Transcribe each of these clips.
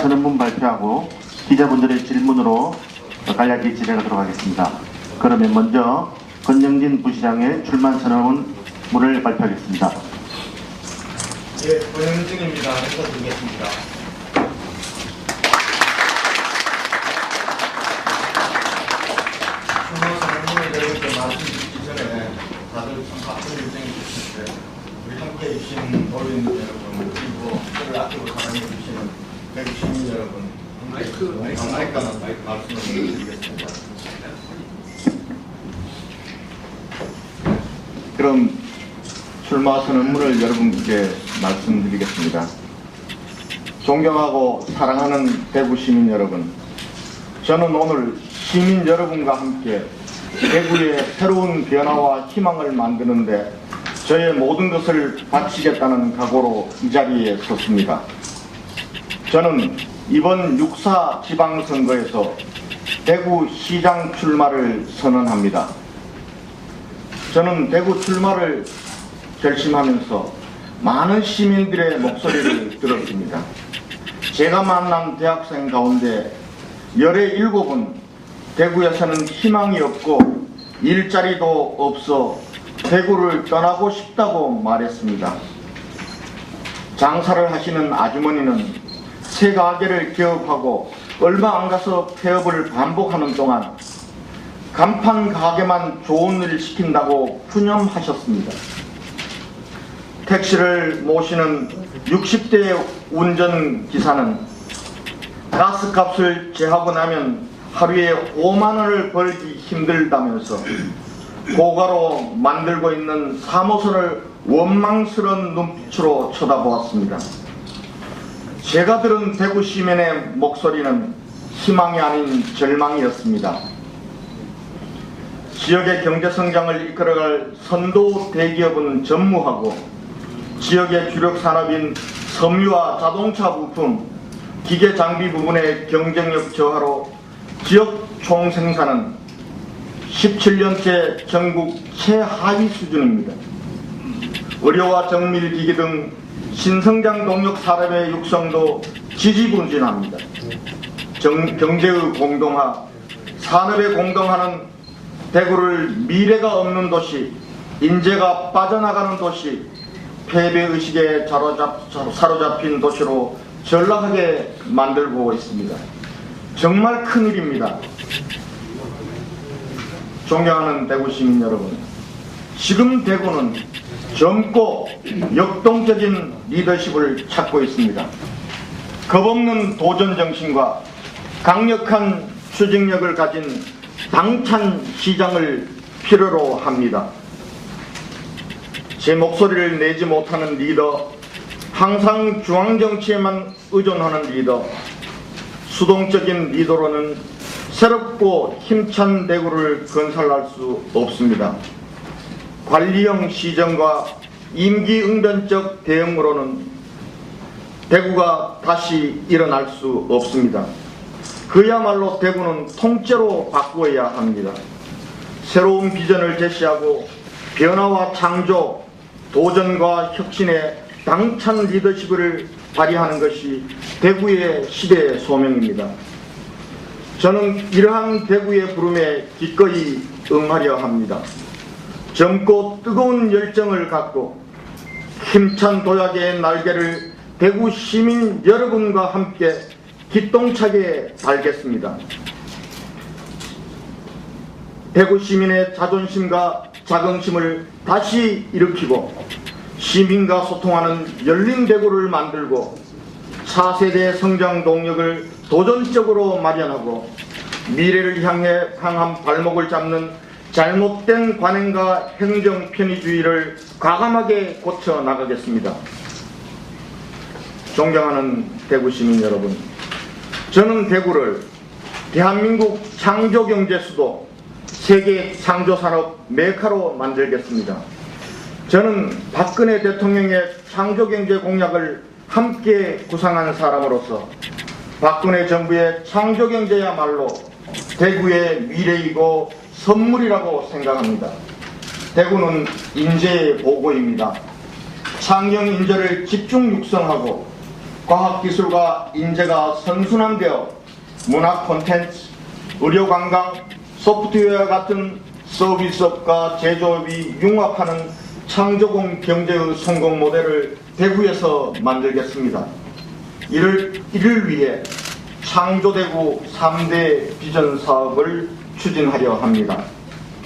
선언문 발표하고 기자분들의 질문으로 간략히 진행하도록 하겠습니다. 그러면 먼저 권영진 부시장의 출마 선언문을 발표하겠습니다. 예, 권영진입니다. 인사드리겠습니다. 출마 선언문을 여러분께 말씀드리기 전에 다들 참 바쁜 일정이 있으신데 우리 함께해 주신 어린 여러분 그리고 저를 아끼고 사랑해 주시는 대구 시민 여러분 감사하다는 말씀을 드리겠습니다. 그럼 출마 선언문을 여러분께 말씀드리겠습니다. 존경하고 사랑하는 대구 시민 여러분, 저는 오늘 시민 여러분과 함께 대구의 새로운 변화와 희망을 만드는데 저의 모든 것을 바치겠다는 각오로 이 자리에 섰습니다. 저는 이번 6.4 지방선거에서 대구시장 출마를 선언합니다. 저는 대구 출마를 결심하면서 많은 시민들의 목소리를 들었습니다. 제가 만난 대학생 가운데 17은 대구에서는 희망이 없고 일자리도 없어 대구를 떠나고 싶다고 말했습니다. 장사를 하시는 아주머니는 새 가게를 개업하고 얼마 안 가서 폐업을 반복하는 동안 간판 가게만 좋은 일 시킨다고 푸념하셨습니다. 택시를 모시는 60대 운전기사는 가스값을 제하고 나면 하루에 5만 원을 벌기 힘들다면서 고가로 만들고 있는 사무소를 원망스러운 눈빛으로 쳐다보았습니다. 제가 들은 대구 시민의 목소리는 희망이 아닌 절망이었습니다. 지역의 경제성장을 이끌어갈 선도 대기업은 전무하고 지역의 주력 산업인 섬유와 자동차 부품, 기계 장비 부분의 경쟁력 저하로 지역 총생산은 17년째 전국 최하위 수준입니다. 의료와 정밀기기 등 신성장 동력 산업의 육성도 지지부진합니다. 경제의 공동화, 산업의 공동화는 대구를 미래가 없는 도시, 인재가 빠져나가는 도시, 패배의식에 사로잡힌 도시로 전락하게 만들고 있습니다. 정말 큰일입니다. 존경하는 대구 시민 여러분, 지금 대구는 젊고 역동적인 리더십을 찾고 있습니다. 겁없는 도전 정신과 강력한 추진력을 가진 당찬 시장을 필요로 합니다. 제 목소리를 내지 못하는 리더, 항상 중앙정치에만 의존하는 리더, 수동적인 리더로는 새롭고 힘찬 대구를 건설할 수 없습니다. 관리형 시정과 임기응변적 대응으로는 대구가 다시 일어날 수 없습니다. 그야말로 대구는 통째로 바꾸어야 합니다. 새로운 비전을 제시하고 변화와 창조, 도전과 혁신의 당찬 리더십을 발휘하는 것이 대구의 시대의 소명입니다. 저는 이러한 대구의 부름에 기꺼이 응하려 합니다. 젊고 뜨거운 열정을 갖고 힘찬 도약의 날개를 대구 시민 여러분과 함께 기똥차게 달겠습니다. 대구 시민의 자존심과 자긍심을 다시 일으키고 시민과 소통하는 열린 대구를 만들고 차세대 성장 동력을 도전적으로 마련하고 미래를 향한 발목을 잡는 잘못된 관행과 행정 편의주의를 과감하게 고쳐 나가겠습니다. 존경하는 대구 시민 여러분, 저는 대구를 대한민국 창조경제 수도, 세계 창조산업 메카로 만들겠습니다. 저는 박근혜 대통령의 창조경제 공약을 함께 구상한 사람으로서 박근혜 정부의 창조경제야말로 대구의 미래이고 선물이라고 생각합니다. 대구는 인재의 보고입니다. 창경 인재를 집중 육성하고 과학기술과 인재가 선순환되어 문화 콘텐츠, 의료관광, 소프트웨어 같은 서비스업과 제조업이 융합하는 창조공 경제의 성공 모델을 대구에서 만들겠습니다. 이를 위해 창조대구 3대 비전 사업을 추진하려 합니다.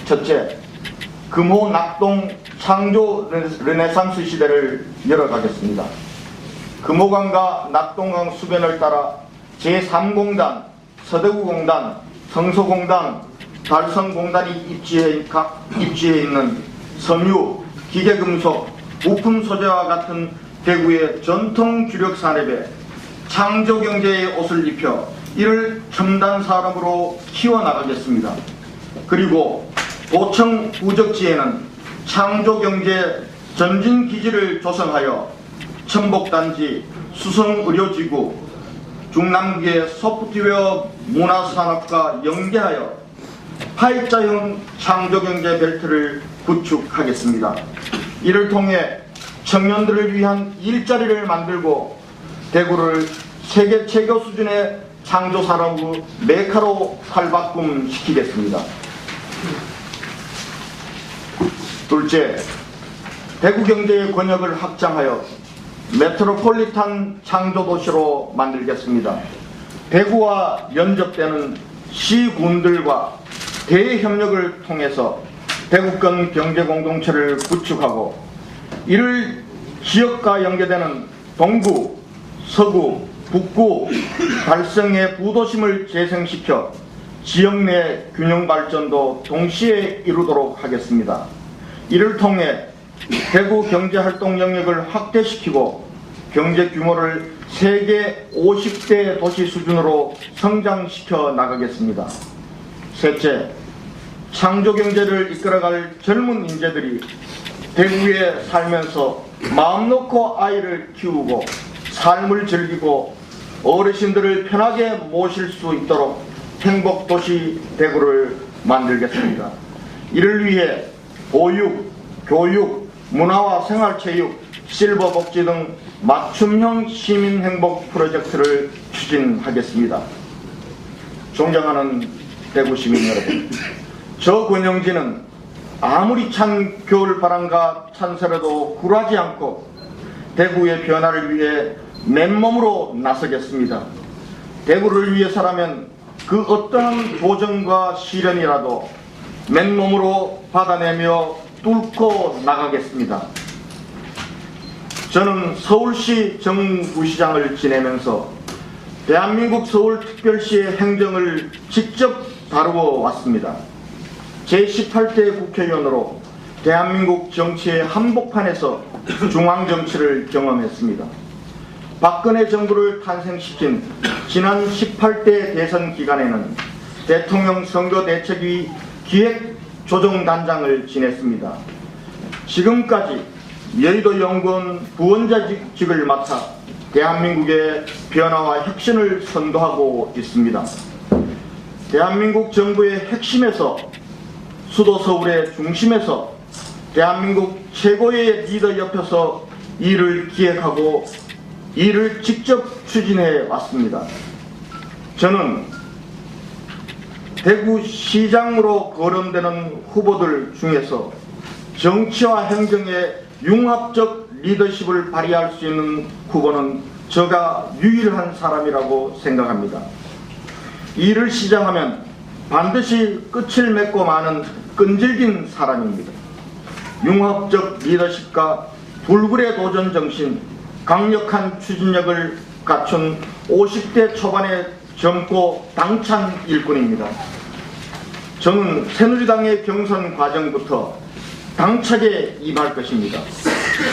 첫째, 금호 낙동 창조 르네상스 시대를 열어가겠습니다. 금호강과 낙동강 수변을 따라 제3공단, 서대구공단, 성소공단, 달성공단이 입지해 있는 섬유, 기계금속, 부품 소재와 같은 대구의 전통 주력 산업에 창조경제의 옷을 입혀 이를 첨단 산업으로 키워나가겠습니다. 그리고 도청 우적지에는 창조경제 전진기지를 조성하여 천복단지, 수성의료지구, 중남구의 소프트웨어 문화산업과 연계하여 파입자형 창조경제 벨트를 구축하겠습니다. 이를 통해 청년들을 위한 일자리를 만들고 대구를 세계 최고 수준의 창조산업의 메카로 탈바꿈시키겠습니다. 둘째, 대구 경제의 권역을 확장하여 메트로폴리탄 창조도시로 만들겠습니다. 대구와 연접되는 시군들과 대협력을 통해서 대구권 경제공동체를 구축하고 이를 지역과 연계되는 동구, 서구, 북구, 달성의 부도심을 재생시켜 지역 내 균형 발전도 동시에 이루도록 하겠습니다. 이를 통해 대구 경제활동 영역을 확대시키고 경제 규모를 세계 50대 도시 수준으로 성장시켜 나가겠습니다. 셋째, 창조경제를 이끌어갈 젊은 인재들이 대구에 살면서 마음 놓고 아이를 키우고 삶을 즐기고 어르신들을 편하게 모실 수 있도록 행복도시 대구를 만들겠습니다. 이를 위해 보육, 교육, 문화와 생활체육, 실버복지 등 맞춤형 시민행복 프로젝트를 추진하겠습니다. 존경하는 대구 시민 여러분, 저 권영진은 아무리 찬 겨울바람과 찬설에도 굴하지 않고 대구의 변화를 위해 맨몸으로 나서겠습니다. 대구를 위해서라면 그 어떠한 도전과 시련이라도 맨몸으로 받아내며 뚫고 나가겠습니다. 저는 서울시 정부시장을 지내면서 대한민국 서울특별시의 행정을 직접 다루어 왔습니다. 제18대 국회의원으로 대한민국 정치의 한복판에서 중앙정치를 경험했습니다. 박근혜 정부를 탄생시킨 지난 18대 대선 기간에는 대통령 선거대책위 기획조정단장을 지냈습니다. 지금까지 여의도연구원 부원장직을 맡아 대한민국의 변화와 혁신을 선도하고 있습니다. 대한민국 정부의 핵심에서 수도 서울의 중심에서 대한민국 최고의 리더 옆에서 일을 기획하고 일을 직접 추진해 왔습니다. 저는 대구시장으로 거론되는 후보들 중에서 정치와 행정의 융합적 리더십을 발휘할 수 있는 후보는 저가 유일한 사람이라고 생각합니다. 일을 시작하면 반드시 끝을 맺고 마는 끈질긴 사람입니다. 융합적 리더십과 불굴의 도전 정신, 강력한 추진력을 갖춘 50대 초반의 젊고 당찬 일꾼입니다. 저는 새누리당의 경선 과정부터 당차게 임할 것입니다.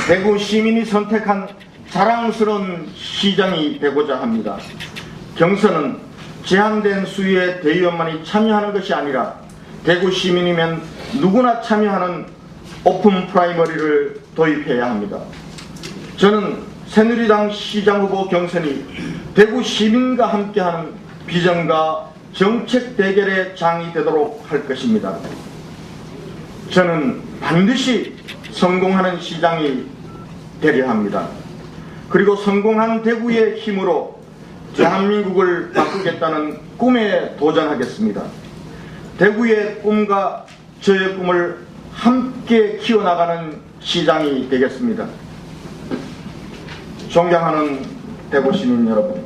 대구 시민이 선택한 자랑스러운 시장이 되고자 합니다. 경선은 제한된 수의 대의원만이 참여하는 것이 아니라 대구 시민이면 누구나 참여하는 오픈 프라이머리를 도입해야 합니다. 저는 새누리당 시장 후보 경선이 대구 시민과 함께하는 비전과 정책 대결의 장이 되도록 할 것입니다. 저는 반드시 성공하는 시장이 되려 합니다. 그리고 성공한 대구의 힘으로 대한민국을 바꾸겠다는 꿈에 도전하겠습니다. 대구의 꿈과 저의 꿈을 함께 키워나가는 시장이 되겠습니다. 존경하는 대구 시민 여러분,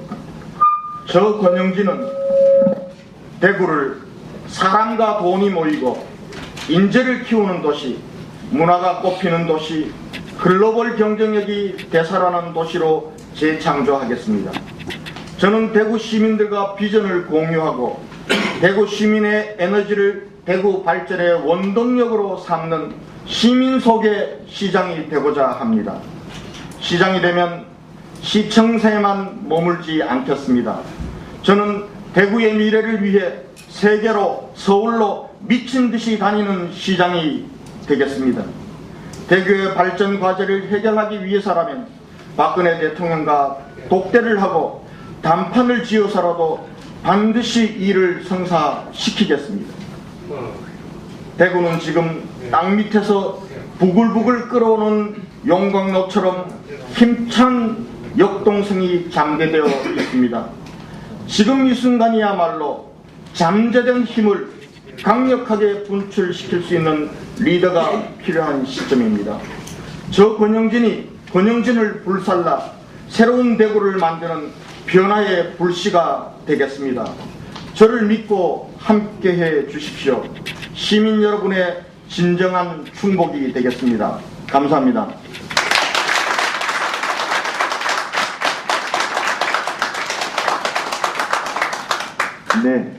저 권영진은 대구를 사람과 돈이 모이고 인재를 키우는 도시, 문화가 꽃피는 도시, 글로벌 경쟁력이 되살아나는 도시로 재창조하겠습니다. 저는 대구 시민들과 비전을 공유하고 대구 시민의 에너지를 대구 발전의 원동력으로 삼는 시민 속의 시장이 되고자 합니다. 시장이 되면 시청세에만 머물지 않겠습니다. 저는 대구의 미래를 위해 세계로, 서울로 미친 듯이 다니는 시장이 되겠습니다. 대구의 발전 과제를 해결하기 위해서라면 박근혜 대통령과 독대를 하고 단판을 지어서라도 반드시 이를 성사시키겠습니다. 대구는 지금 땅 밑에서 부글부글 끓어오는 용광로처럼 힘찬 역동성이 잠재되어 있습니다. 지금 이 순간이야말로 잠재된 힘을 강력하게 분출시킬 수 있는 리더가 필요한 시점입니다. 저 권영진을 불살라 새로운 대구를 만드는 변화의 불씨가 되겠습니다. 저를 믿고 함께해 주십시오. 시민 여러분의 진정한 충복이 되겠습니다. 감사합니다. 네.